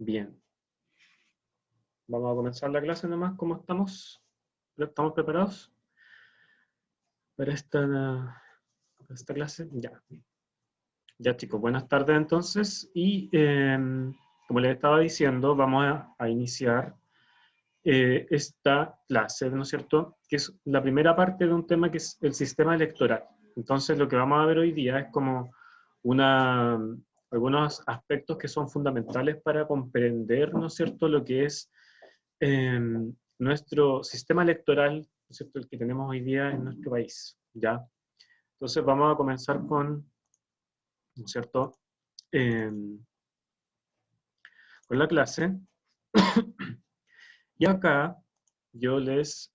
Bien. Vamos a comenzar la clase nomás. ¿Cómo estamos? ¿Estamos preparados para esta clase? Ya. Ya, chicos, buenas tardes entonces. Y como les estaba diciendo, vamos a iniciar esta clase, ¿no es cierto? Que es la primera parte de un tema que es el sistema electoral. Entonces, lo que vamos a ver hoy día es como algunos aspectos que son fundamentales para comprender, ¿no es cierto?, lo que es eh, nuestro sistema electoral, ¿no es cierto?, el que tenemos hoy día en nuestro país, ¿ya? Entonces vamos a comenzar ¿no es cierto?, eh, con la clase. Y acá yo ¿no es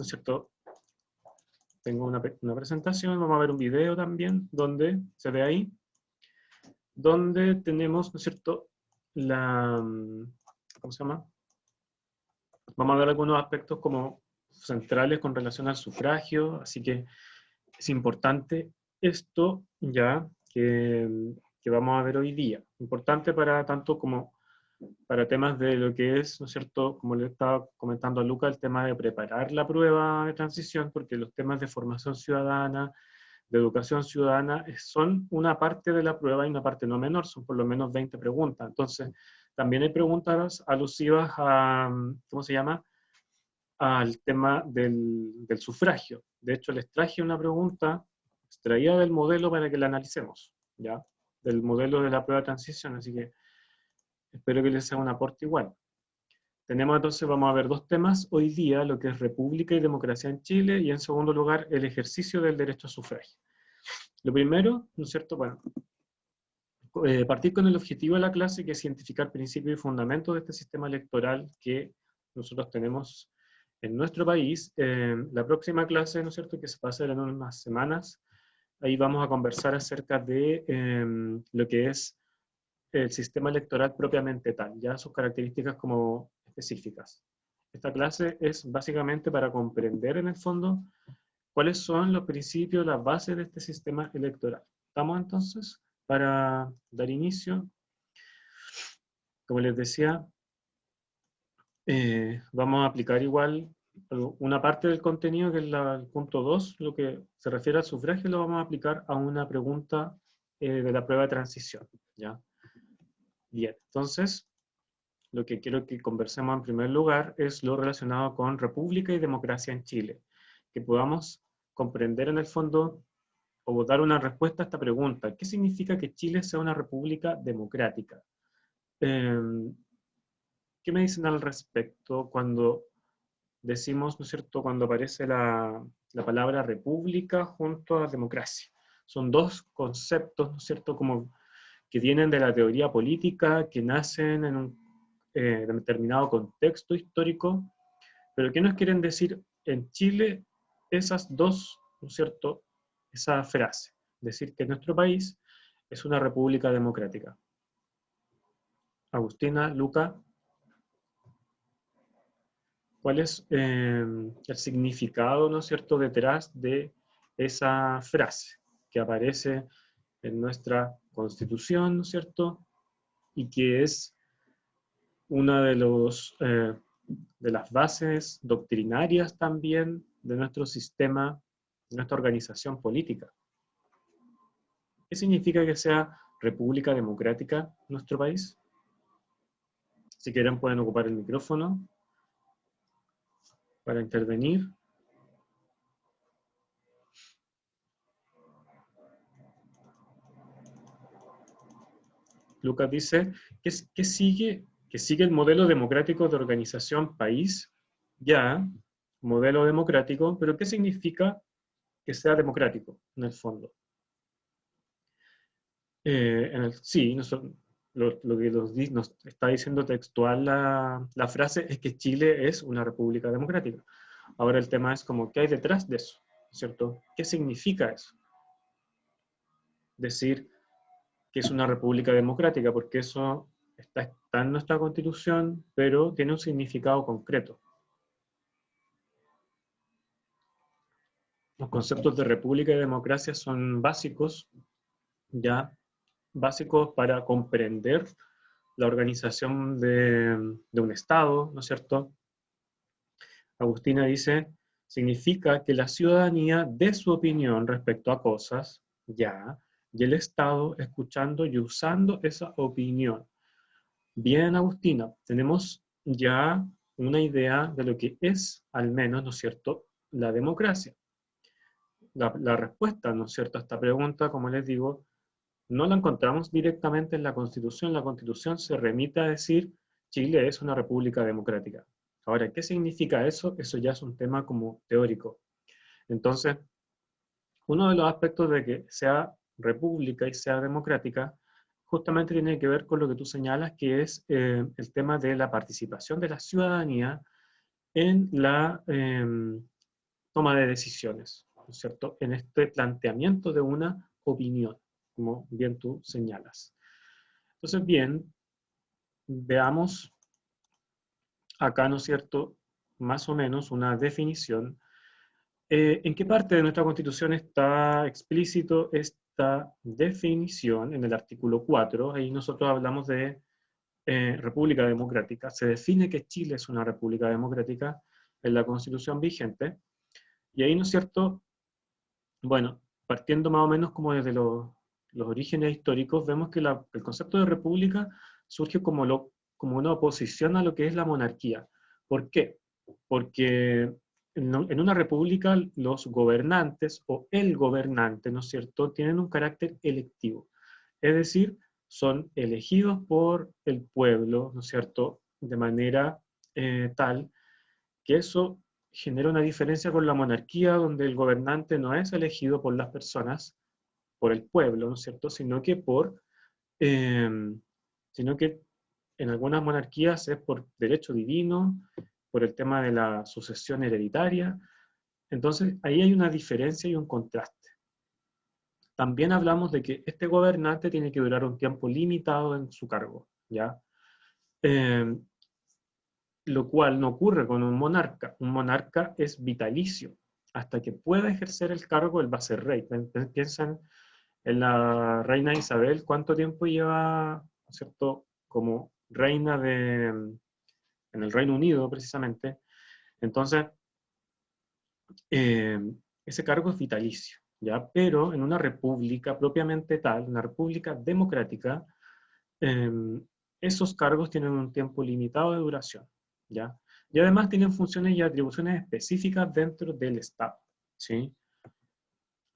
cierto?, tengo una presentación, vamos a ver un video también, donde se ve ahí, donde tenemos, ¿no es cierto?, ¿cómo se llama? Vamos a ver algunos aspectos como centrales con relación al sufragio, así que es importante esto ya que vamos a ver hoy día. Importante para tanto como para temas de lo que es, ¿no es cierto?, como le estaba comentando a Luca, el tema de preparar la prueba de transición, porque los temas de formación ciudadana, de educación ciudadana, son una parte de la prueba y una parte no menor, son por lo menos 20 preguntas. Entonces, también hay preguntas alusivas a, ¿cómo se llama?, al tema del sufragio. De hecho, les traje una pregunta extraída del modelo para que la analicemos, ¿ya? Del modelo de la prueba de transición, así que espero que les sea un aporte igual. Tenemos entonces, vamos a ver dos temas hoy día, lo que es República y Democracia en Chile, y en segundo lugar, el ejercicio del derecho a sufragio. Lo primero, ¿no es cierto? Bueno, partir con el objetivo de la clase, que es identificar principios y fundamentos de este sistema electoral que nosotros tenemos en nuestro país. La próxima clase, ¿no es cierto?, que se va a hacer en unas semanas, ahí vamos a conversar acerca de lo que es el sistema electoral propiamente tal, ya sus características como específicas. Esta clase es básicamente para comprender en el fondo cuáles son los principios, las bases de este sistema electoral. ¿Estamos entonces? Para dar inicio, como les decía, vamos a aplicar igual una parte del contenido, que es el punto 2, lo que se refiere al sufragio, lo vamos a aplicar a una pregunta de la prueba de transición, ¿ya? Bien, entonces, lo que quiero que conversemos en primer lugar es lo relacionado con República y Democracia en Chile, que podamos comprender en el fondo o dar una respuesta a esta pregunta. ¿Qué significa que Chile sea una república democrática? ¿Qué me dicen al respecto cuando decimos, ¿no es cierto?, cuando aparece la palabra república junto a democracia? Son dos conceptos, ¿no es cierto?, como que vienen de la teoría política, que nacen en un determinado contexto histórico, pero ¿qué nos quieren decir en Chile esas dos, ¿no es cierto?, esa frase? Decir que nuestro país es una república democrática. Agustina, Luca, ¿cuál es el significado, ¿no es cierto?, detrás de esa frase que aparece en nuestra Constitución, ¿no es cierto?, y que es una de las bases doctrinarias también de nuestro sistema, de nuestra organización política. ¿Qué significa que sea República Democrática nuestro país? Si quieren pueden ocupar el micrófono para intervenir. Lucas dice que sigue el modelo democrático de organización país, ya, modelo democrático, pero ¿qué significa que sea democrático en el fondo? Sí, lo que nos está diciendo textual la frase es que Chile es una república democrática. Ahora el tema es como, ¿qué hay detrás de eso? ¿Cierto? ¿Qué significa eso? Decir que es una república democrática, porque eso está en nuestra Constitución, pero tiene un significado concreto. Los conceptos de república y democracia son básicos, ya, básicos para comprender la organización de un Estado, ¿no es cierto? Agustina dice, significa que la ciudadanía dé su opinión respecto a cosas, ya, y el Estado escuchando y usando esa opinión. Bien, Agustina, tenemos ya una idea de lo que es, al menos, ¿no es cierto?, la democracia. La respuesta, ¿no es cierto?, a esta pregunta, como les digo, no la encontramos directamente en la Constitución. La Constitución se remite a decir Chile es una república democrática. Ahora, ¿qué significa eso? Eso ya es un tema como teórico. Entonces, uno de los aspectos de que sea república y sea democrática justamente tiene que ver con lo que tú señalas, que es el tema de la participación de la ciudadanía en la toma de decisiones, ¿no es cierto? En este planteamiento de una opinión, como bien tú señalas. Entonces, bien, veamos acá, ¿no es cierto?, más o menos una definición. ¿En qué parte de nuestra Constitución está explícito esta definición? En el artículo 4, ahí nosotros hablamos de República Democrática. Se define que Chile es una República Democrática en la Constitución vigente, y ahí, ¿no es cierto?, bueno, partiendo más o menos como desde los orígenes históricos, vemos que el concepto de república surge como una oposición a lo que es la monarquía. ¿Por qué? Porque en una república los gobernantes o el gobernante, ¿no es cierto?, tienen un carácter electivo. Es decir, son elegidos por el pueblo, ¿no es cierto?, de manera tal que eso genera una diferencia con la monarquía, donde el gobernante no es elegido por las personas, por el pueblo, ¿no es cierto?, eh, sino que en algunas monarquías es por derecho divino, por el tema de la sucesión hereditaria. Entonces, ahí hay una diferencia y un contraste. También hablamos de que este gobernante tiene que durar un tiempo limitado en su cargo, ¿ya? Eh, lo cual no ocurre con un monarca. Un monarca es vitalicio. Hasta que pueda ejercer el cargo, él va a ser rey. Piensan en la reina Isabel, cuánto tiempo lleva, ¿cierto?, como reina en el Reino Unido, precisamente. Entonces, eh, ese cargo es vitalicio, ¿ya? Pero en una república propiamente tal, una república democrática, eh, esos cargos tienen un tiempo limitado de duración, ¿ya? Y además tienen funciones y atribuciones específicas dentro del Estado, ¿sí?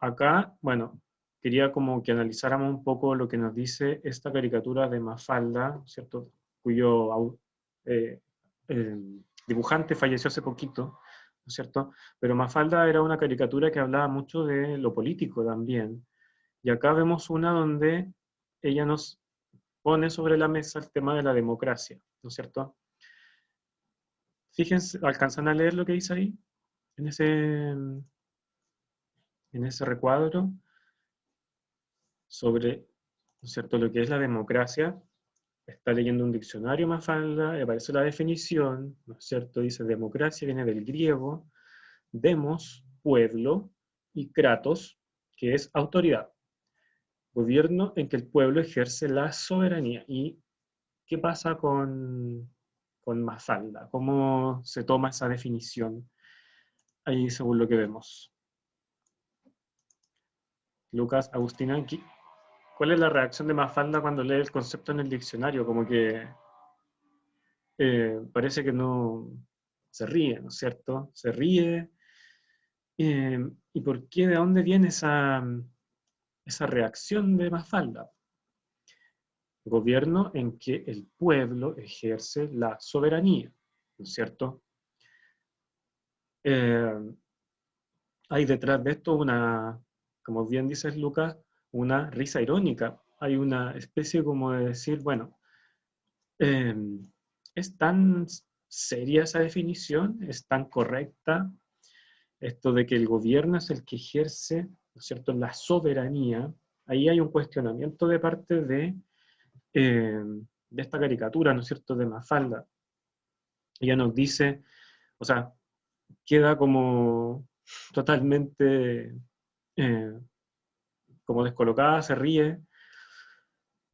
Acá, bueno, quería como que analizáramos un poco lo que nos dice esta caricatura de Mafalda, ¿cierto?, cuyo eh, eh, dibujante falleció hace poquito, ¿no es cierto? Pero Mafalda era una caricatura que hablaba mucho de lo político también. Y acá vemos una donde ella nos pone sobre la mesa el tema de la democracia, ¿no es cierto? Fíjense, ¿alcanzan a leer lo que dice ahí? En ese recuadro sobre, ¿no es cierto?, lo que es la democracia. Está leyendo un diccionario Mafalda, le aparece la definición, ¿no es cierto? Dice, democracia viene del griego, demos, pueblo, y kratos, que es autoridad. Gobierno en que el pueblo ejerce la soberanía. ¿Y qué pasa con Mafalda? ¿Cómo se toma esa definición ahí según lo que vemos? Lucas, Agustina, ¿cuál es la reacción de Mafalda cuando lee el concepto en el diccionario? Como que parece que no se ríe, ¿no es cierto? Se ríe. ¿Y por qué? ¿De dónde viene esa reacción de Mafalda? Gobierno en que el pueblo ejerce la soberanía, ¿no es cierto? Eh, Hay detrás de esto como bien dices Lucas, una risa irónica. Hay una especie como de decir, bueno, eh, ¿es tan seria esa definición? ¿Es tan correcta? Esto de que el gobierno es el que ejerce, ¿no es cierto?, la soberanía. Ahí hay un cuestionamiento de parte de esta caricatura, ¿no es cierto?, de Mafalda. Ella nos dice, o sea, queda como totalmente como descolocada, se ríe,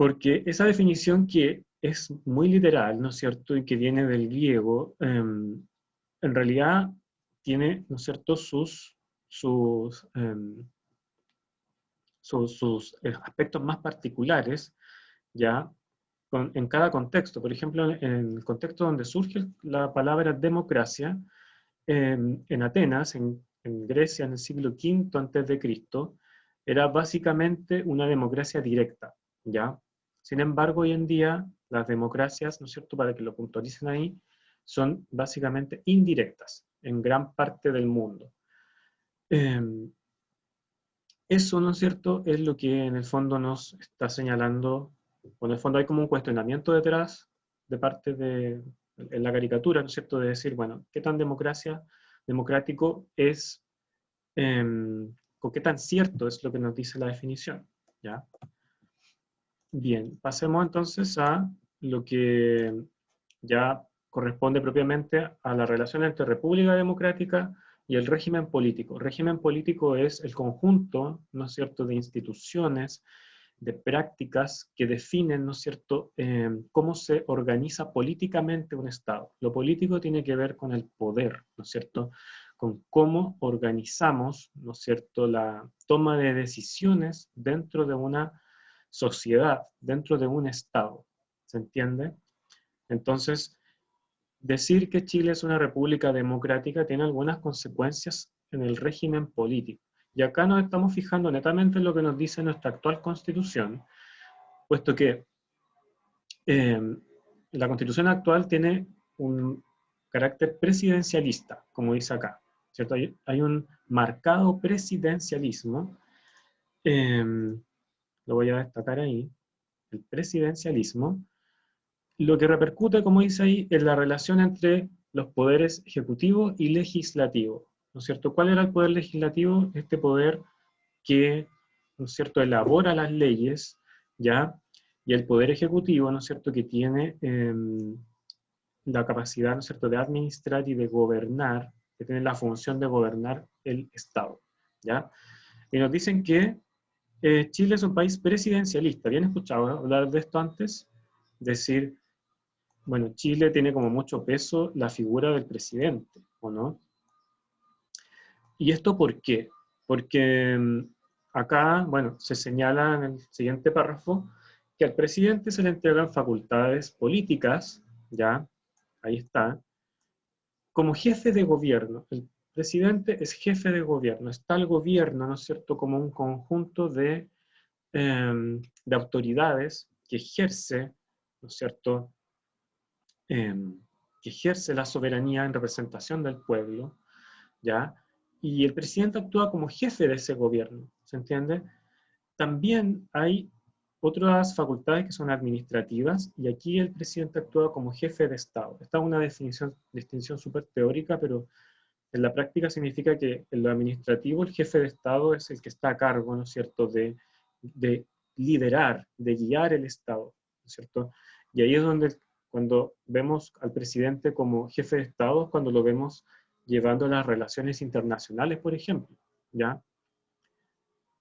Porque esa definición que es muy literal, ¿no es cierto?, y que viene del griego, en realidad tiene, ¿no es cierto?, sus aspectos más particulares, ¿ya?, en cada contexto. Por ejemplo, en el contexto donde surge la palabra democracia, en Atenas, en Grecia, en el siglo V antes de Cristo, era básicamente una democracia directa, ¿ya? Sin embargo, hoy en día, las democracias, ¿no es cierto?, para que lo puntualicen ahí, son básicamente indirectas en gran parte del mundo. Eso, ¿no es cierto?, es lo que en el fondo nos está señalando, o en el fondo hay como un cuestionamiento detrás de parte de, en la caricatura, ¿no es cierto?, de decir, bueno, ¿qué tan democrático es, o qué tan cierto es lo que nos dice la definición? ¿Ya? Bien, pasemos entonces a lo que ya corresponde propiamente a la relación entre república democrática y el régimen político. El régimen político es el conjunto, ¿no es cierto?, de instituciones, de prácticas que definen, ¿no es cierto?, cómo se organiza políticamente un Estado. Lo político tiene que ver con el poder, ¿no es cierto?, con cómo organizamos, ¿no es cierto?, la toma de decisiones dentro de una sociedad, dentro de un Estado. ¿Se entiende? Entonces, decir que Chile es una república democrática tiene algunas consecuencias en el régimen político. Y acá nos estamos fijando netamente en lo que nos dice nuestra actual Constitución, puesto que la Constitución actual tiene un carácter presidencialista, como dice acá, ¿cierto? Hay un marcado presidencialismo, eh, lo voy a destacar ahí, el presidencialismo, lo que repercute, como dice ahí, en la relación entre los poderes ejecutivo y legislativo, ¿no es cierto? ¿Cuál era el poder legislativo? Este poder que, ¿no es cierto?, elabora las leyes, ¿ya? Y el poder ejecutivo, ¿no es cierto?, que tiene la capacidad, ¿no es cierto?, de administrar y de gobernar, que tiene la función de gobernar el Estado, ¿ya? Y nos dicen que Chile es un país presidencialista. ¿Habían escuchado hablar de esto antes? Decir, bueno, Chile tiene como mucho peso la figura del presidente, ¿o no? ¿Y esto por qué? Porque acá, bueno, se señala en el siguiente párrafo que al presidente se le entregan facultades políticas, ya, ahí está, como jefe de gobierno. El presidente es jefe de gobierno, está el gobierno, ¿no es cierto?, como un conjunto de autoridades que ejerce, ¿no es cierto?, que ejerce la soberanía en representación del pueblo, ¿ya? Y el presidente actúa como jefe de ese gobierno, ¿se entiende? También hay otras facultades que son administrativas, y aquí el presidente actúa como jefe de Estado. Esta es una distinción súper teórica, pero en la práctica significa que en lo administrativo el jefe de Estado es el que está a cargo, ¿no es cierto?, de liderar, de guiar el Estado, ¿no es cierto? Y ahí es donde, cuando vemos al presidente como jefe de Estado, cuando lo vemos llevando las relaciones internacionales, por ejemplo, ¿ya?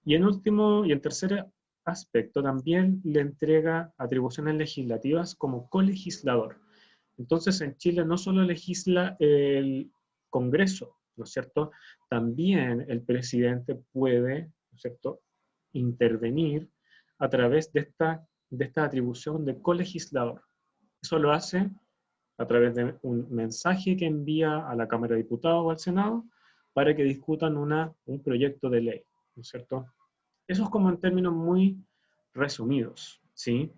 Y en último, y en tercer aspecto, también le entrega atribuciones legislativas como colegislador. Entonces, en Chile no solo legisla el Congreso, ¿no es cierto? También el presidente puede, ¿no es cierto?, intervenir a través de esta atribución de colegislador. Eso lo hace a través de un mensaje que envía a la Cámara de Diputados o al Senado para que discutan un proyecto de ley, ¿no es cierto? Eso es como en términos muy resumidos, ¿sí?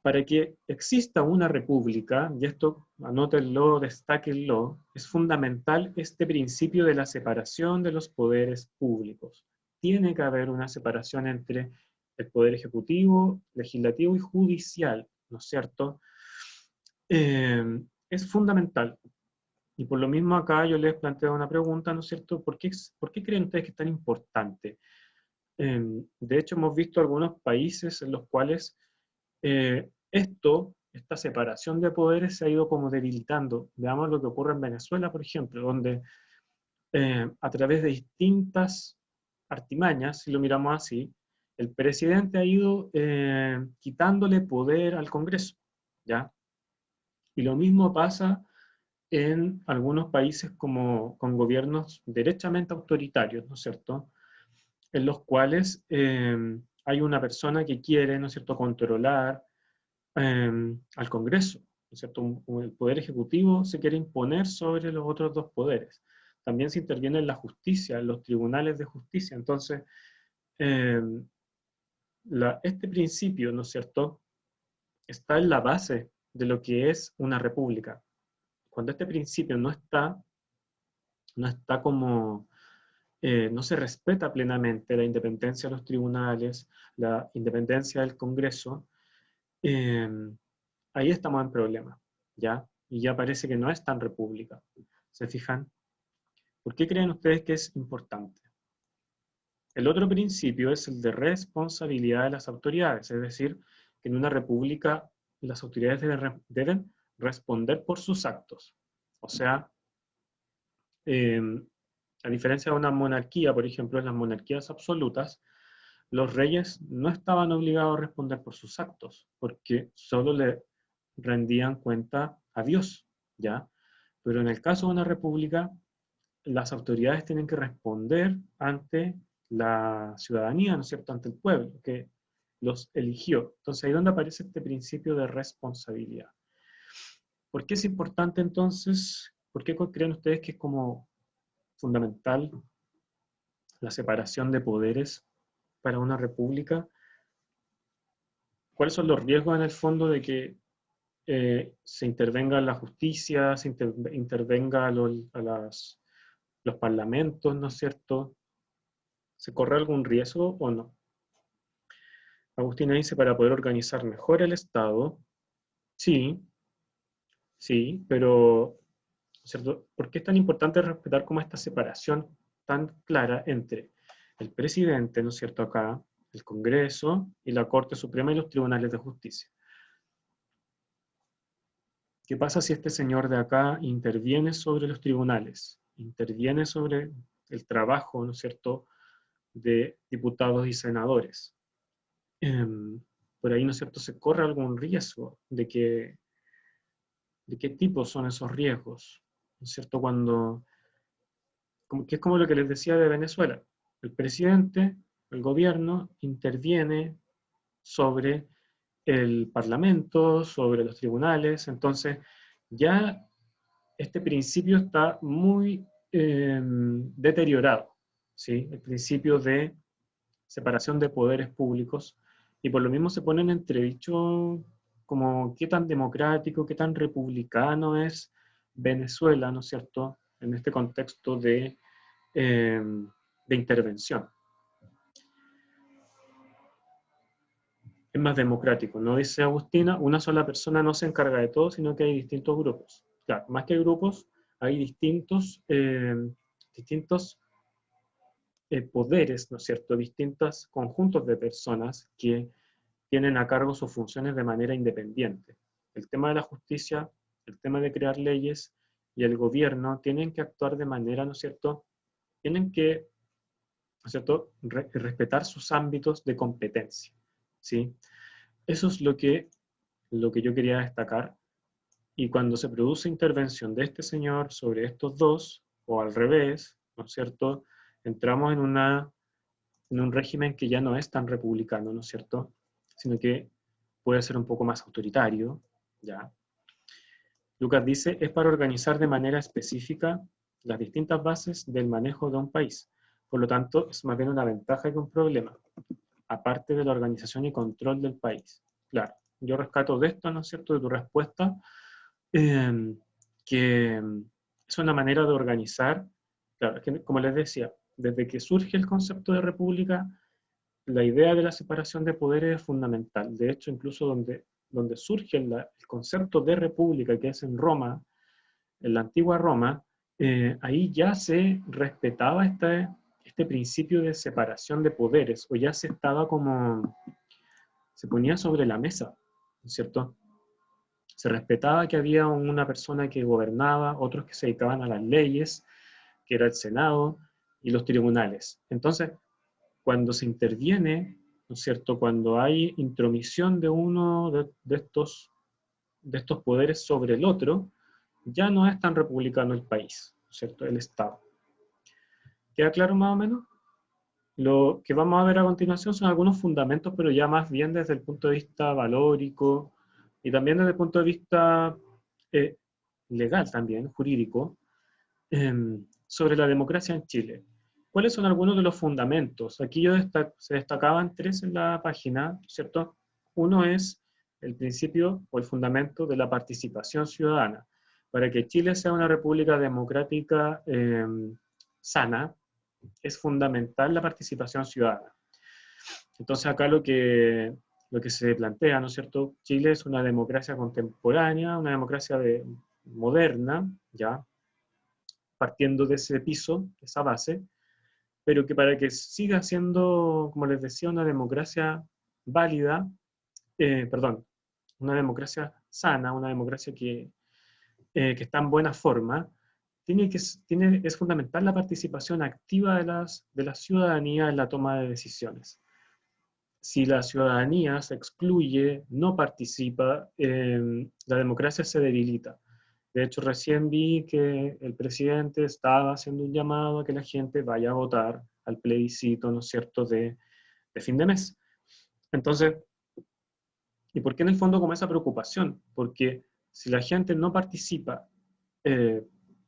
Para que exista una república, y esto anótenlo, destáquenlo, es fundamental este principio de la separación de los poderes públicos. Tiene que haber una separación entre el poder ejecutivo, legislativo y judicial, ¿no es cierto? Es fundamental. Y por lo mismo acá yo les planteo una pregunta, ¿no es cierto? ¿Por qué creen ustedes que es tan importante? De hecho, hemos visto algunos países en los cuales esta separación de poderes se ha ido como debilitando. Veamos lo que ocurre en Venezuela, por ejemplo, donde a través de distintas artimañas, si lo miramos así, el presidente ha ido quitándole poder al Congreso, ¿ya? Y lo mismo pasa en algunos países como con gobiernos derechamente autoritarios, ¿no es cierto?, en los cuales hay una persona que quiere, ¿no es cierto?, controlar al Congreso, ¿no es cierto? El Poder Ejecutivo se quiere imponer sobre los otros dos poderes. También se interviene en la justicia, en los tribunales de justicia. Entonces, eh, este principio, ¿no es cierto?, está en la base de lo que es una república. Cuando este principio no está como, no se respeta plenamente la independencia de los tribunales, la independencia del Congreso, eh, ahí estamos en problema, ¿ya? Y ya parece que no es tan república. ¿Se fijan? ¿Por qué creen ustedes que es importante? El otro principio es el de responsabilidad de las autoridades, es decir, que en una república las autoridades deben responder por sus actos. O sea, eh, a diferencia de una monarquía, por ejemplo, en las monarquías absolutas, los reyes no estaban obligados a responder por sus actos, porque solo le rendían cuenta a Dios, ¿ya? Pero en el caso de una república, las autoridades tienen que responder ante la ciudadanía, ¿no es cierto?, ante el pueblo, que los eligió. Entonces, ahí es donde aparece este principio de responsabilidad. ¿Por qué es importante entonces? ¿Por qué creen ustedes que es como fundamental la separación de poderes para una república? ¿Cuáles son los riesgos en el fondo de que se intervenga en la justicia, se intervenga los parlamentos, ¿no es cierto? ¿Se corre algún riesgo o no? Agustina dice, para poder organizar mejor el Estado, sí, sí, pero, ¿cierto? ¿Por qué es tan importante respetar como esta separación tan clara entre el presidente, ¿no es cierto?, acá, el Congreso y la Corte Suprema y los tribunales de justicia? ¿Qué pasa si este señor de acá interviene sobre los tribunales? Interviene sobre el trabajo, ¿no es cierto?, de diputados y senadores. Por ahí, ¿no es cierto?, se corre algún riesgo de qué tipo son esos riesgos, ¿no es cierto?, que es como lo que les decía de Venezuela. El presidente, el gobierno, interviene sobre el parlamento, sobre los tribunales, entonces ya este principio está muy deteriorado, ¿sí? El principio de separación de poderes públicos, y por lo mismo se pone en entredicho como qué tan democrático, qué tan republicano es Venezuela, ¿no es cierto?, en este contexto de intervención. Es más democrático, ¿no? Dice Agustina, una sola persona no se encarga de todo, sino que hay distintos grupos. Claro, más que grupos, hay distintos poderes, ¿no es cierto?, distintos conjuntos de personas que tienen a cargo sus funciones de manera independiente. El tema de la justicia, el tema de crear leyes y el gobierno tienen que actuar de manera, ¿no es cierto?, tienen que, ¿no es cierto?, respetar sus ámbitos de competencia, ¿sí? Eso es lo que yo quería destacar. Y cuando se produce intervención de este señor sobre estos dos, o al revés, ¿no es cierto?, entramos en un régimen que ya no es tan republicano, ¿no es cierto?, sino que puede ser un poco más autoritario, ¿ya? Lucas dice, es para organizar de manera específica las distintas bases del manejo de un país. Por lo tanto, es más bien una ventaja que un problema, aparte de la organización y control del país. Claro, yo rescato de esto, ¿no es cierto?, de tu respuesta, que es una manera de organizar, claro, que, como les decía, desde que surge el concepto de república, la idea de la separación de poderes es fundamental. De hecho, incluso donde surge el concepto de república, que es en Roma, en la antigua Roma, ahí ya se respetaba este principio de separación de poderes, o ya se estaba como, se ponía sobre la mesa, ¿no es cierto? Se respetaba que había una persona que gobernaba, otros que se dedicaban a las leyes, que era el Senado y los tribunales. Entonces, cuando se interviene ¿no es cierto?, cuando hay intromisión de uno de estos poderes sobre el otro, ya no es tan republicano el país, ¿no es cierto?, el Estado. ¿Queda claro más o menos? Lo que vamos a ver a continuación son algunos fundamentos, pero ya más bien desde el punto de vista valórico y también desde el punto de vista eh, legal también, jurídico, sobre la democracia en Chile. ¿Cuáles son algunos de los fundamentos? Aquí se destacaban tres en la página, ¿cierto? Uno es el principio o el fundamento de la participación ciudadana. Para que Chile sea una república democrática sana, es fundamental la participación ciudadana. Entonces acá lo que se plantea, ¿no es cierto? Chile es una democracia contemporánea, una democracia moderna, ¿ya? Partiendo de ese piso, esa base, pero que para que siga siendo, como les decía, una democracia válida, perdón, una democracia sana, una democracia que está en buena forma, es fundamental la participación activa de la ciudadanía en la toma de decisiones. Si la ciudadanía se excluye, no participa, la democracia se debilita. De hecho, recién vi que el presidente estaba haciendo un llamado a que la gente vaya a votar al plebiscito, ¿no es cierto?, de fin de mes. Entonces, ¿y por qué en el fondo como esa preocupación? Porque si la gente no participa eh,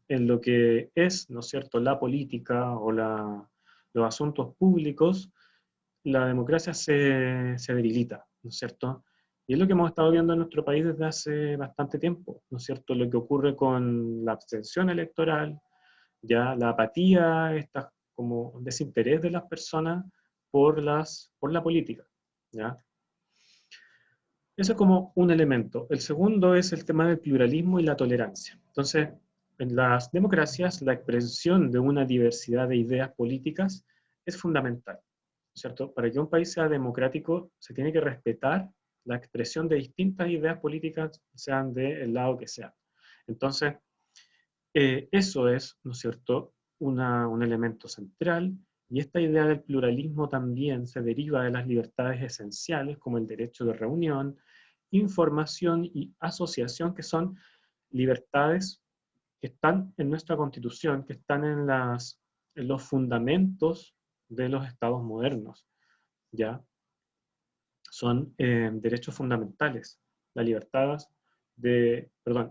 en lo que es, ¿no es cierto?, la política o los asuntos públicos, la democracia se debilita, ¿no es cierto? Y es lo que hemos estado viendo en nuestro país desde hace bastante tiempo, ¿no es cierto? Lo que ocurre con la abstención electoral, ya la apatía, esta como desinterés de las personas por la política, ¿ya? Eso es como un elemento. El segundo es el tema del pluralismo y la tolerancia. Entonces, en las democracias, la expresión de una diversidad de ideas políticas es fundamental, ¿cierto? Para que un país sea democrático, se tiene que respetar la expresión de distintas ideas políticas, sean del lado que sean. Entonces, eso es, ¿no es cierto?, un elemento central, y esta idea del pluralismo también se deriva de las libertades esenciales, como el derecho de reunión, información y asociación, que son libertades que están en nuestra Constitución, que están en los fundamentos de los estados modernos, ¿ya? Son derechos fundamentales. La libertad el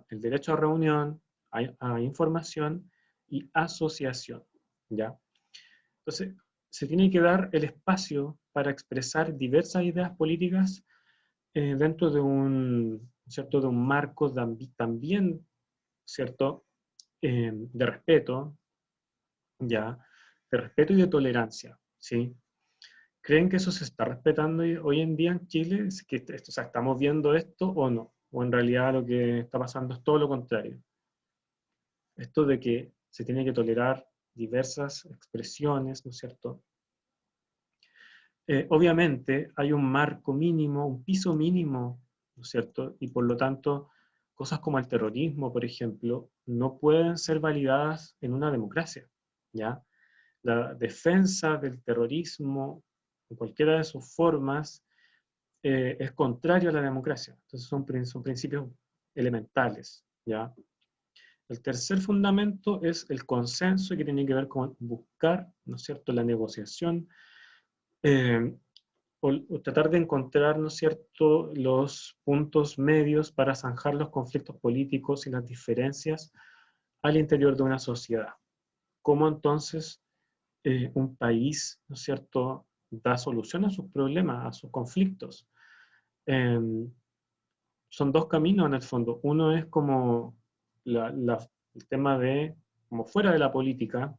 derecho a reunión, a información y asociación, ¿ya? Entonces, se tiene que dar el espacio para expresar diversas ideas políticas dentro de ¿cierto?, de un marco también, ¿cierto?, de respeto, ¿ya? De respeto y de tolerancia, ¿sí? ¿Creen que eso se está respetando hoy en día en Chile? ¿Es que o sea, estamos viendo esto o no? ¿O en realidad lo que está pasando es todo lo contrario? Esto de que se tiene que tolerar diversas expresiones, ¿no es cierto? Obviamente hay un marco mínimo, un piso mínimo, ¿no es cierto? Y por lo tanto, cosas como el terrorismo, por ejemplo, no pueden ser validadas en una democracia, ¿ya? La defensa del terrorismo, en cualquiera de sus formas, es contrario a la democracia. Entonces son principios elementales, ¿ya? El tercer fundamento es el consenso, que tiene que ver con buscar, ¿no es cierto?, la negociación, eh, o tratar de encontrar, ¿no es cierto?, los puntos medios para zanjar los conflictos políticos y las diferencias al interior de una sociedad. ¿Cómo entonces un país, ¿no es cierto?, da solución a sus problemas, a sus conflictos? Eh, Son dos caminos en el fondo. Uno es como el tema de, como fuera de la política,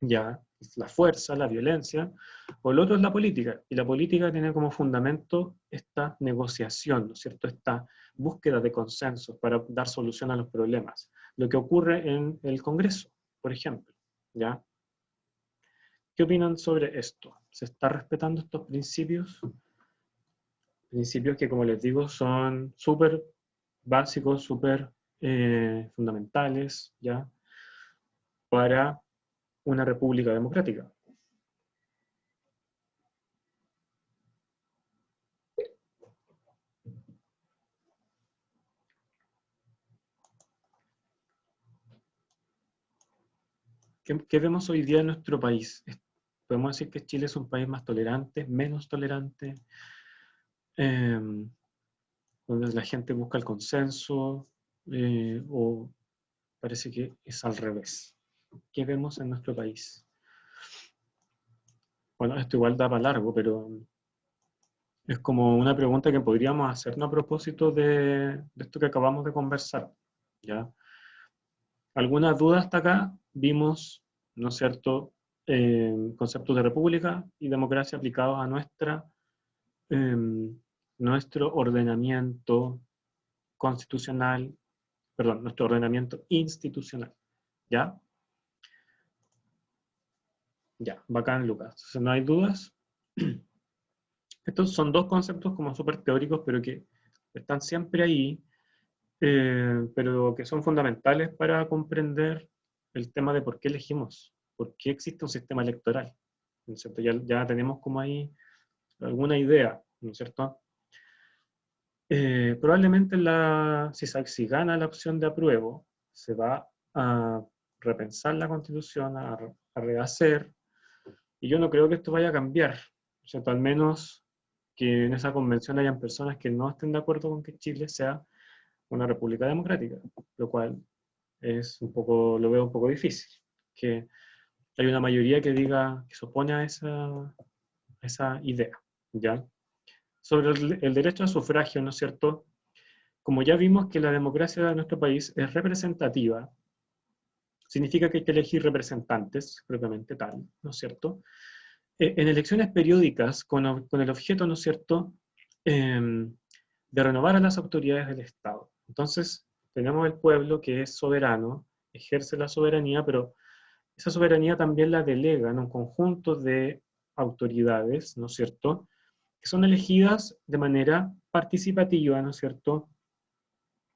ya, la fuerza, la violencia, o el otro es la política, y la política tiene como fundamento esta negociación, ¿no es cierto?, esta búsqueda de consensos para dar solución a los problemas. Lo que ocurre en el Congreso, por ejemplo, ¿ya? ¿Qué opinan sobre esto? ¿Se está respetando estos principios? Principios que, como les digo, son súper básicos, súper fundamentales, ¿ya?, para una república democrática. ¿Qué vemos hoy día en nuestro país? ¿Podemos decir que Chile es un país más tolerante, menos tolerante? Donde la gente busca el consenso, o parece que es al revés. ¿Qué vemos en nuestro país? Bueno, esto igual da para largo, pero es como una pregunta que podríamos hacernos a propósito de esto que acabamos de conversar, ¿ya? ¿Alguna duda hasta acá? Vimos, ¿no es cierto?, conceptos de república y democracia aplicados a nuestro ordenamiento constitucional, perdón, nuestro ordenamiento institucional, ¿ya? Ya, bacán, Lucas. Entonces, no hay dudas. Estos son dos conceptos como súper teóricos, pero que están siempre ahí, pero que son fundamentales para comprender el tema de por qué elegimos, por qué existe un sistema electoral, ¿no es cierto? Ya tenemos como ahí alguna idea, ¿no es cierto? Probablemente si gana la opción de apruebo, se va a repensar la Constitución, a rehacer, y yo no creo que esto vaya a cambiar, ¿no es cierto? Al menos que en esa convención hayan personas que no estén de acuerdo con que Chile sea una república democrática, lo cual es un poco, lo veo un poco difícil, que hay una mayoría que diga, que se opone a esa idea, ¿ya? Sobre el derecho a sufragio, ¿no es cierto? Como ya vimos que la democracia de nuestro país es representativa, significa que hay que elegir representantes, propiamente tal, ¿no es cierto? En elecciones periódicas, con el objeto, ¿no es cierto?, de renovar a las autoridades del Estado. Entonces, tenemos el pueblo que es soberano, ejerce la soberanía, pero esa soberanía también la delega en un conjunto de autoridades, ¿no es cierto?, que son elegidas de manera participativa, ¿no es cierto?,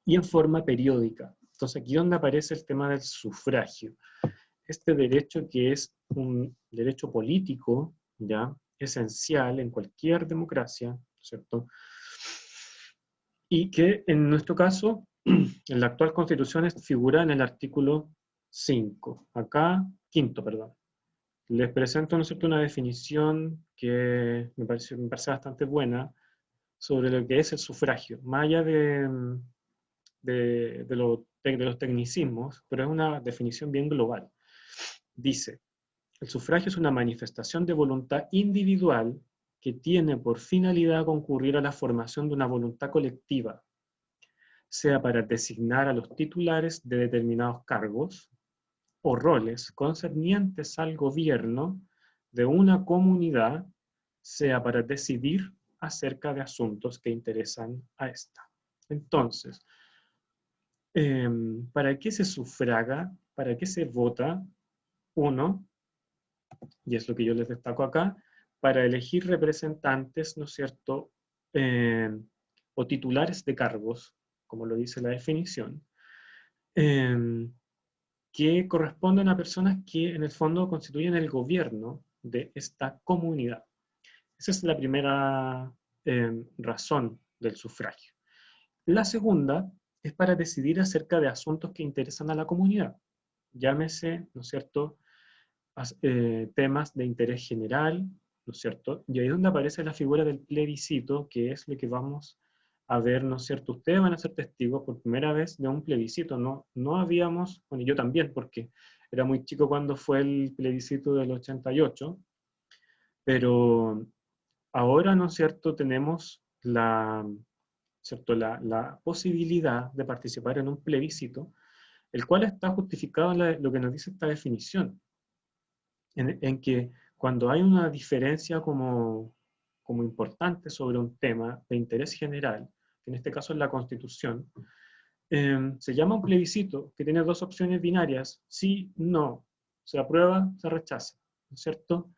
y en forma periódica. Entonces, aquí donde aparece el tema del sufragio. Este derecho que es un derecho político, ¿ya?, esencial en cualquier democracia, ¿cierto?, y que en nuestro caso, en la actual Constitución figura en el artículo 5, acá, quinto, perdón. Les presento, ¿no es cierto?, una definición que me parece bastante buena sobre lo que es el sufragio, más allá de los tecnicismos, pero es una definición bien global. Dice: el sufragio es una manifestación de voluntad individual que tiene por finalidad concurrir a la formación de una voluntad colectiva, sea para designar a los titulares de determinados cargos o roles concernientes al gobierno de una comunidad, sea para decidir acerca de asuntos que interesan a esta. Entonces, ¿para qué se sufraga? ¿Para qué se vota? Uno, y es lo que yo les destaco acá, para elegir representantes, ¿no es cierto?, o titulares de cargos, como lo dice la definición, que corresponden a personas que en el fondo constituyen el gobierno de esta comunidad. Esa es la primera razón del sufragio. La segunda es para decidir acerca de asuntos que interesan a la comunidad. Llámese, ¿no es cierto?, temas de interés general, ¿no es cierto? Y ahí es donde aparece la figura del plebiscito, que es lo que vamos a ver, ¿no es cierto? Ustedes van a ser testigos por primera vez de un plebiscito, no habíamos, bueno, yo también, porque era muy chico cuando fue el plebiscito del 88, pero ahora, ¿no es cierto?, tenemos ¿cierto?, la posibilidad de participar en un plebiscito, el cual está justificado en lo que nos dice esta definición, en que cuando hay una diferencia como importante sobre un tema de interés general, que en este caso es la Constitución, se llama un plebiscito que tiene dos opciones binarias: sí, no, se aprueba, se rechaza, ¿no es cierto?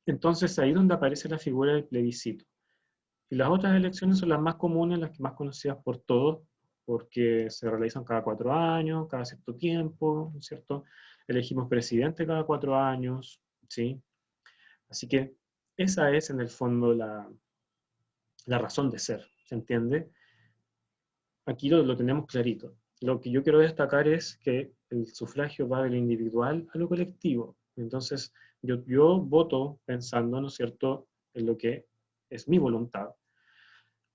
Entonces ahí es donde aparece la figura del plebiscito. Y las otras elecciones son las más comunes, las que más conocidas por todos, porque se realizan cada 4 años, cada cierto tiempo, ¿no es cierto? Elegimos presidente cada 4 años, ¿sí? Así que esa es en el fondo la razón de ser, ¿se entiende? Aquí lo tenemos clarito. lo que yo quiero destacar es que el sufragio va de lo individual a lo colectivo. Entonces, yo voto pensando, ¿no es cierto?, en lo que es mi voluntad,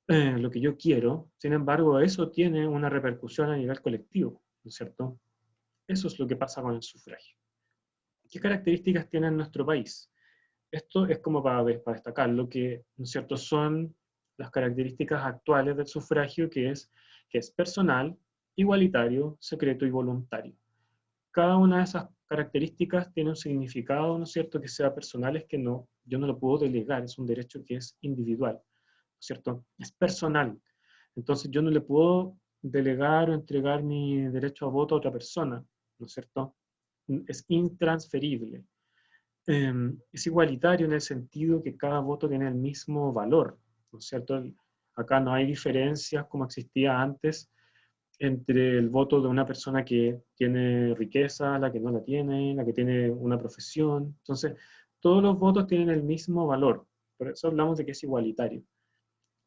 lo que yo quiero. Sin embargo, eso tiene una repercusión a nivel colectivo, ¿no es cierto? Eso es lo que pasa con el sufragio. ¿Qué características tiene nuestro país? Esto es como para destacar lo que, ¿no es cierto?, son las características actuales del sufragio, que es personal, igualitario, secreto y voluntario. Cada una de esas características tiene un significado, ¿no es cierto?, que sea personal, es que yo no lo puedo delegar, es un derecho que es individual, ¿no es cierto? Es personal. Entonces yo no le puedo delegar o entregar mi derecho a voto a otra persona, ¿no es cierto? Es intransferible. Es igualitario en el sentido que cada voto tiene el mismo valor, ¿no es cierto? Acá no hay diferencias como existía antes entre el voto de una persona que tiene riqueza, la que no la tiene, la que tiene una profesión. Entonces, todos los votos tienen el mismo valor. Por eso hablamos de que es igualitario.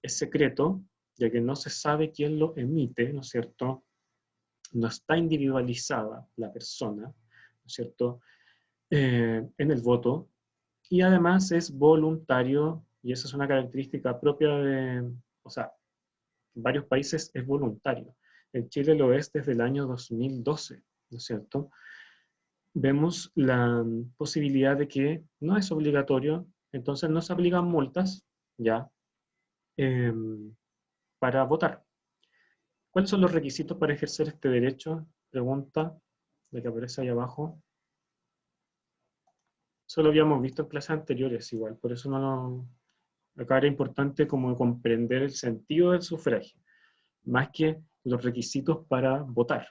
Es secreto, ya que no se sabe quién lo emite, ¿no es cierto? No está individualizada la persona, ¿no es cierto?, en el voto. Y además es voluntario, y esa es una característica propia de, o sea, en varios países es voluntario. En Chile lo es desde el año 2012, ¿no es cierto? Vemos la posibilidad de que no es obligatorio, entonces no se aplican multas, ya, eh, para votar. ¿Cuáles son los requisitos para ejercer este derecho? Pregunta, la que aparece ahí abajo. Eso lo habíamos visto en clases anteriores igual, por eso acá era importante como comprender el sentido del sufragio, más que los requisitos para votar.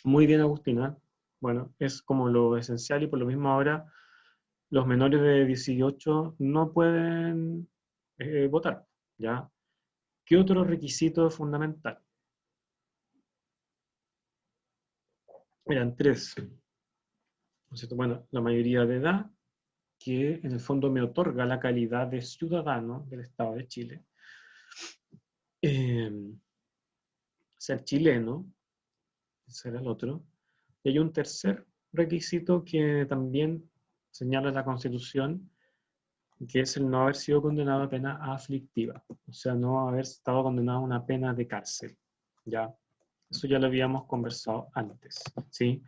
Muy bien, Agustina. Bueno, es como lo esencial, y por lo mismo ahora los menores de 18 no pueden votar, ¿ya? ¿Qué otro requisito es fundamental? Eran tres, ¿no es cierto? Bueno, la mayoría de edad, que en el fondo me otorga la calidad de ciudadano del Estado de Chile. Ser chileno, ese era el otro. Y hay un tercer requisito que también señala la Constitución, que es el no haber sido condenado a pena aflictiva, o sea, no haber estado condenado a una pena de cárcel. Ya, eso ya lo habíamos conversado antes, ¿sí?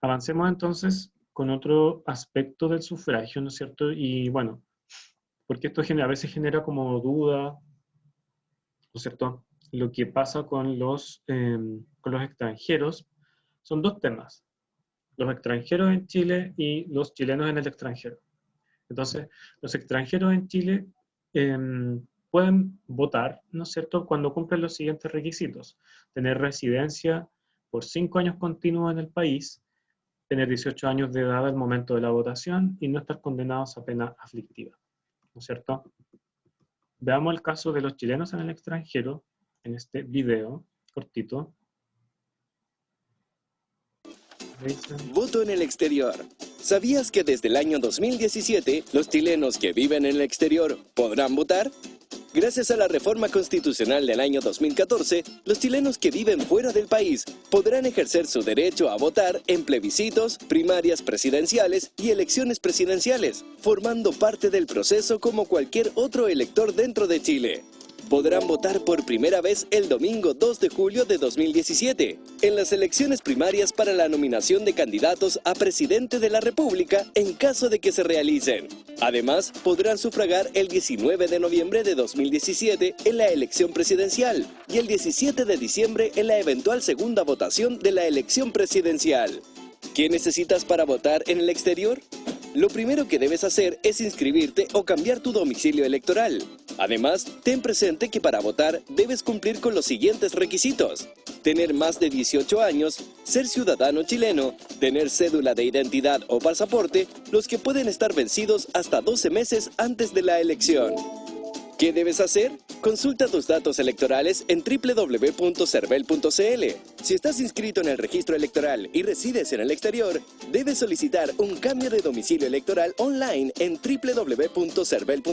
Avancemos entonces con otro aspecto del sufragio, ¿no es cierto? Y bueno, porque esto a veces genera como duda, ¿no es cierto? Lo que pasa con los extranjeros son dos temas: los extranjeros en Chile y los chilenos en el extranjero. Entonces, los extranjeros en Chile pueden votar, ¿no es cierto?, cuando cumplen los siguientes requisitos: tener residencia por 5 años continuos en el país, tener 18 años de edad al momento de la votación y no estar condenados a pena aflictiva, ¿no es cierto? Veamos el caso de los chilenos en el extranjero en este video cortito. Voto en el exterior. ¿Sabías que desde el año 2017 los chilenos que viven en el exterior podrán votar? Gracias a la reforma constitucional del año 2014, los chilenos que viven fuera del país podrán ejercer su derecho a votar en plebiscitos, primarias presidenciales y elecciones presidenciales, formando parte del proceso como cualquier otro elector dentro de Chile. Podrán votar por primera vez el domingo 2 de julio de 2017, en las elecciones primarias para la nominación de candidatos a presidente de la República en caso de que se realicen. Además, podrán sufragar el 19 de noviembre de 2017 en la elección presidencial y el 17 de diciembre en la eventual segunda votación de la elección presidencial. ¿Qué necesitas para votar en el exterior? Lo primero que debes hacer es inscribirte o cambiar tu domicilio electoral. Además, ten presente que para votar debes cumplir con los siguientes requisitos: tener más de 18 años, ser ciudadano chileno, tener cédula de identidad o pasaporte, los que pueden estar vencidos hasta 12 meses antes de la elección. ¿Qué debes hacer? Consulta tus datos electorales en www.cervel.cl. Si estás inscrito en el registro electoral y resides en el exterior, debes solicitar un cambio de domicilio electoral online en www.cervel.cl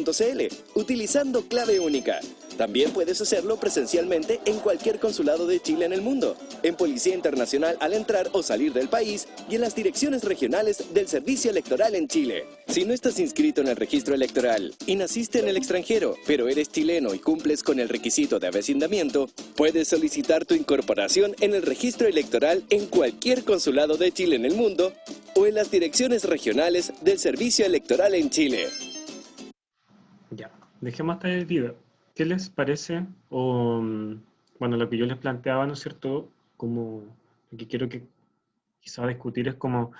utilizando clave única. También puedes hacerlo presencialmente en cualquier consulado de Chile en el mundo, en Policía Internacional al entrar o salir del país y en las direcciones regionales del Servicio Electoral en Chile. Si no estás inscrito en el registro electoral y naciste en el extranjero, pero eres chileno y cumples con el requisito de avecindamiento, puedes solicitar tu incorporación en el registro electoral en cualquier consulado de Chile en el mundo o en las direcciones regionales del Servicio Electoral en Chile. Ya, dejemos hasta el video. ¿Qué les parece? O, bueno, lo que yo les planteaba, ¿no es cierto? Como lo que quiero que quizá discutir es como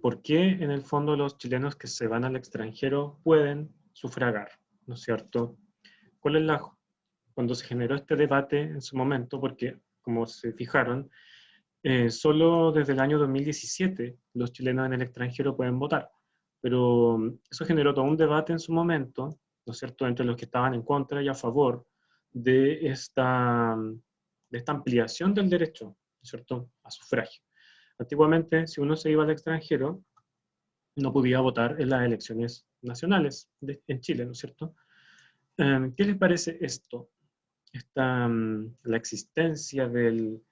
por qué en el fondo los chilenos que se van al extranjero pueden sufragar, ¿no es cierto? ¿Cuál es cuando se generó este debate en su momento? Porque, como se fijaron, solo desde el año 2017 los chilenos en el extranjero pueden votar, pero eso generó todo un debate en su momento, ¿no es cierto?, entre los que estaban en contra y a favor de esta ampliación del derecho, ¿no es cierto?, a sufragio. Antiguamente, si uno se iba al extranjero, no podía votar en las elecciones nacionales en Chile, ¿no es cierto? ¿Qué les parece esto? La existencia del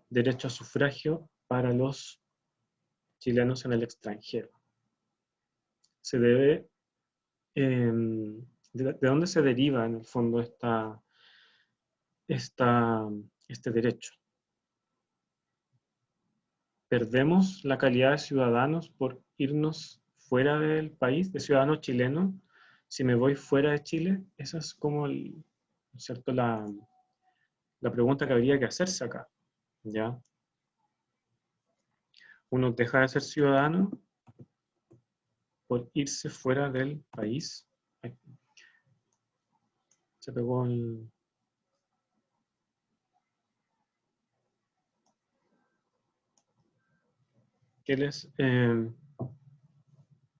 derecho a sufragio para los chilenos en el extranjero. Se debe, ¿de dónde se deriva en el fondo este derecho? ¿Perdemos la calidad de ciudadanos por irnos fuera del país, de ciudadano chileno, si me voy fuera de Chile? Esa es como ¿cierto? La pregunta que habría que hacerse acá, ¿ya? Uno deja de ser ciudadano por irse fuera del país. Ay, se pegó el...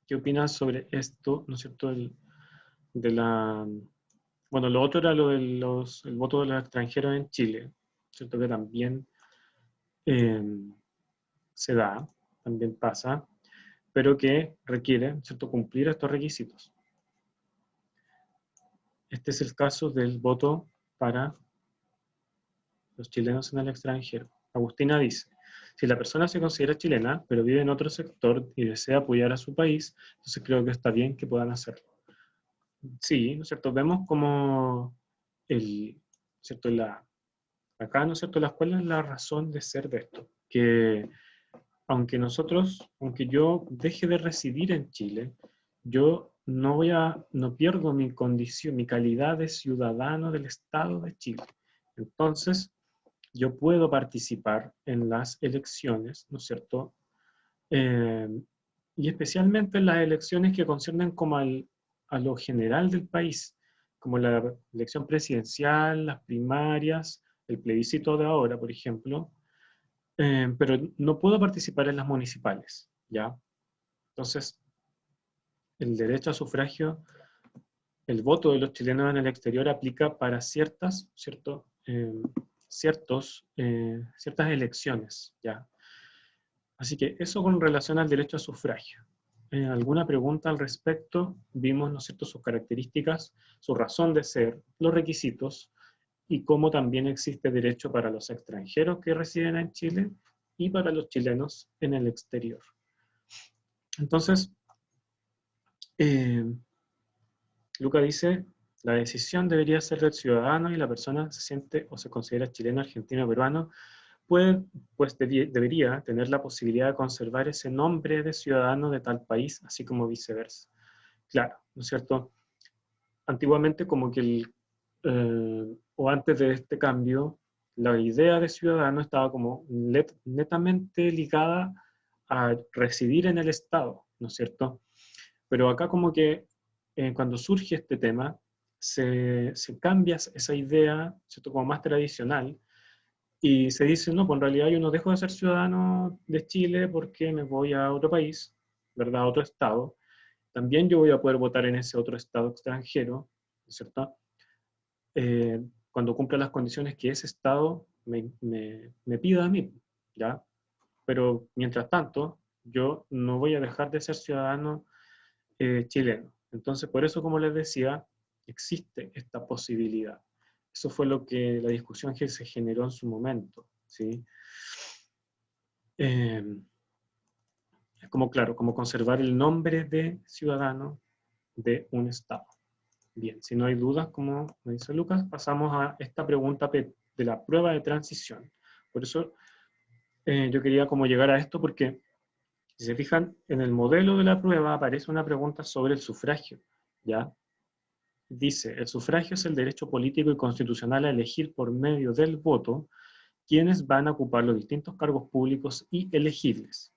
¿Qué opinas sobre esto, no es cierto? Bueno, lo otro era lo del el voto de los extranjeros en Chile, ¿cierto? Que también eh, se da, también pasa, pero que requiere, ¿cierto?, cumplir estos requisitos. Este es el caso del voto para los chilenos en el extranjero. Agustina dice, si la persona se considera chilena, pero vive en otro sector y desea apoyar a su país, entonces creo que está bien que puedan hacerlo. Sí, ¿no es cierto? Vemos como ¿cierto? Acá, ¿no es cierto?, la escuela es la razón de ser de esto, que aunque yo deje de residir en Chile, yo no pierdo mi condición, mi calidad de ciudadano del Estado de Chile. Entonces, yo puedo participar en las elecciones, ¿no es cierto? Eh, y especialmente en las elecciones que conciernen como a lo general del país, como la elección presidencial, las primarias, el plebiscito de ahora, por ejemplo, pero no puedo participar en las municipales, ¿ya? Entonces, el derecho a sufragio, el voto de los chilenos en el exterior aplica para ciertas elecciones, ¿ya? Así que eso con relación al derecho a sufragio. ¿Alguna pregunta al respecto? Vimos, ¿no es cierto?, sus características, su razón de ser, los requisitos, y cómo también existe derecho para los extranjeros que residen en Chile y para los chilenos en el exterior. Entonces, Luca dice, la decisión debería ser del ciudadano y la persona se siente o se considera chileno, argentino o peruano, pues debería tener la posibilidad de conservar ese nombre de ciudadano de tal país, así como viceversa. Claro, ¿no es cierto? Antiguamente como que o antes de este cambio, la idea de ciudadano estaba como netamente ligada a residir en el Estado, ¿no es cierto? Pero acá como que cuando surge este tema, se cambia esa idea, ¿cierto?, como más tradicional, y se dice, no, pues en realidad yo no dejo de ser ciudadano de Chile porque me voy a otro país, ¿verdad?, a otro estado. También yo voy a poder votar en ese otro estado extranjero, ¿cierto? cuando cumpla las condiciones que ese Estado me pida a mí, ¿ya? Pero mientras tanto, yo no voy a dejar de ser ciudadano chileno. Entonces, por eso, como les decía, existe esta posibilidad. Eso fue lo que la discusión que se generó en su momento, ¿sí? Es como, claro, como conservar el nombre de ciudadano de un Estado. Bien, si no hay dudas, como me dice Lucas, pasamos a esta pregunta de la prueba de transición. Por eso yo quería como llegar a esto porque, si se fijan, en el modelo de la prueba aparece una pregunta sobre el sufragio, ¿ya? Dice, el sufragio es el derecho político y constitucional a elegir por medio del voto quienes van a ocupar los distintos cargos públicos y elegibles.